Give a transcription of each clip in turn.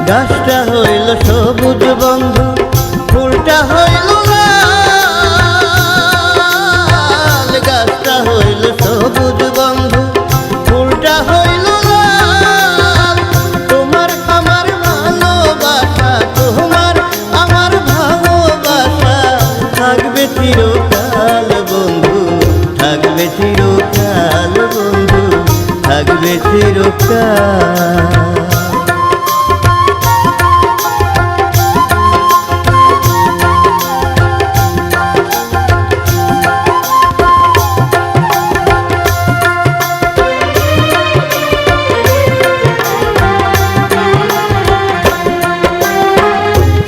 গাছটা হইল সবুজ বন্ধু, ফুলটা হইল লাল। গাছটা হইল সবুজ বন্ধু, ফুলটা হইল লাল। তোমার আমার ভালোবাসা, তোমার আমার ভালোবাসা থাকবে চিরকাল বন্ধু, থাকবে চিরকাল বন্ধু, থাকবে চিরকাল।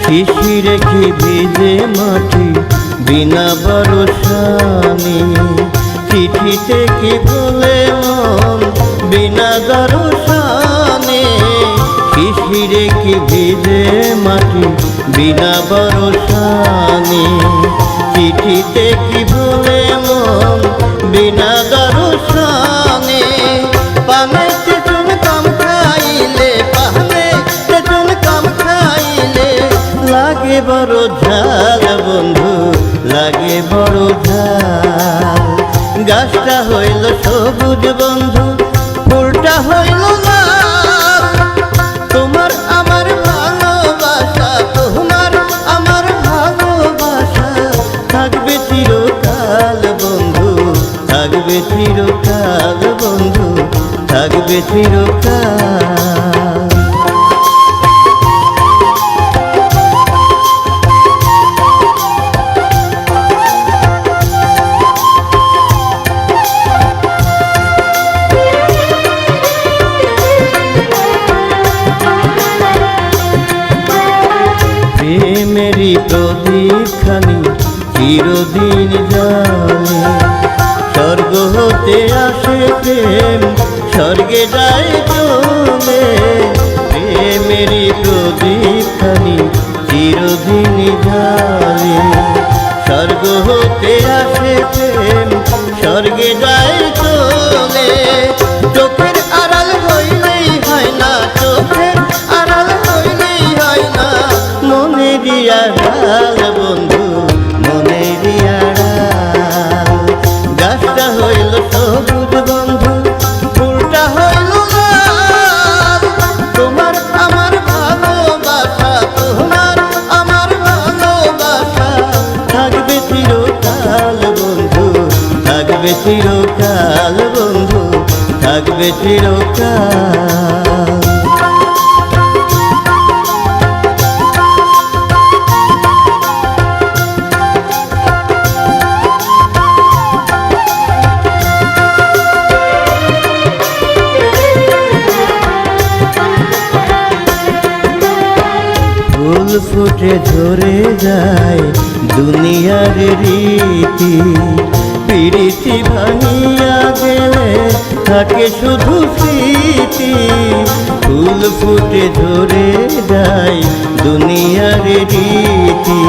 শিশিরে কি ভিজে মাটি বিনা বরসানে, চিঠিতে কি বলে মন বিনা দর্শনে। শিশিরে কি ভিজে মাটি বিনা বরসানে, চিঠিতে কি বলে মন বিনা দর্শনে। পানে তেতুন কাম খাইলে, পানে তেতুন কাম খাইলে লাগে বড় ঝাল বন্ধু, লাগে বড় ঝাল। গাছটা হইল সবুজ বন্ধু, ফুলটা হইল লাল। তোমার আমার ভালোবাসা, তোমার আমার ভালোবাসা থাকবে চিরকাল বন্ধু, থাকবে চিরকাল বন্ধু, থাকবে চিরকাল। প্রেমেরই প্রদীপ খানি চিরদিন জ্বলে, স্বর্গ হতে আসে প্রেম স্বর্গে যায় চলে। প্রেমেরই প্রদীপ খানি চিরদিন জ্বলে, স্বর্গ হতে আসে প্রেম স্বর্গে যায় চলে। চোখের আড়াল হইলেই হয় না, চোখের আড়াল হইলেই হয় না মনেরই আড়াল বন্ধু, মনেরই আড়াল। গাছটা হইল সবুজ বন্ধু, ফুলটা হইল লাল। তোমার আমার ভালোবাসা, তোমার আমার ভালোবাসা থাকবে চিরকাল বন্ধু, থাকবে চিরকাল বন্ধু, থাকবে চিরকাল। ফুল ফুটে ঝরে যায় দুনিয়ার রীতি, প্রীতি ভাঙিয়া গেলে থাকে শুধু স্মৃতি। ফুল ফুটে ঝরে যায় দুনিয়ার রীতি,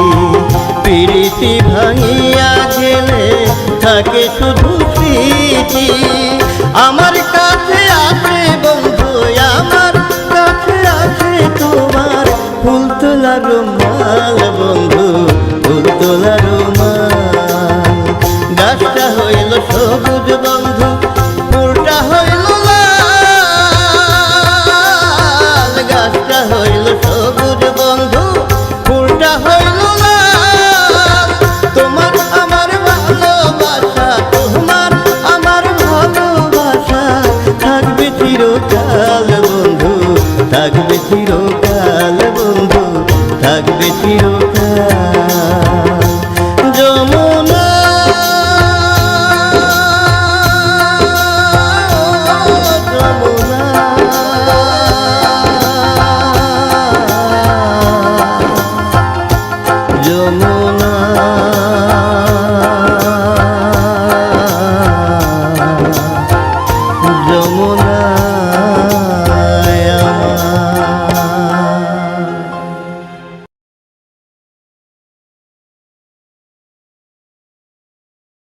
প্রীতি ভাঙিয়া গেলে থাকে শুধু স্মৃতি। আমার কাছে আছে বন্ধু, আমার কাছে আছে তোমার ফুল তোলা রুমাল বন্ধু, ফুল তোলা রুমাল। গাছটা হইল সবুজ বন্ধু, ফুলটা হইল লাল। গাছটা হইল সবুজ বন্ধু, ফুলটা হইল লাল। তোমার আমার ভালোবাসা, তোমার আমার ভালোবাসা থাকবে চিরকাল বন্ধু, থাকবে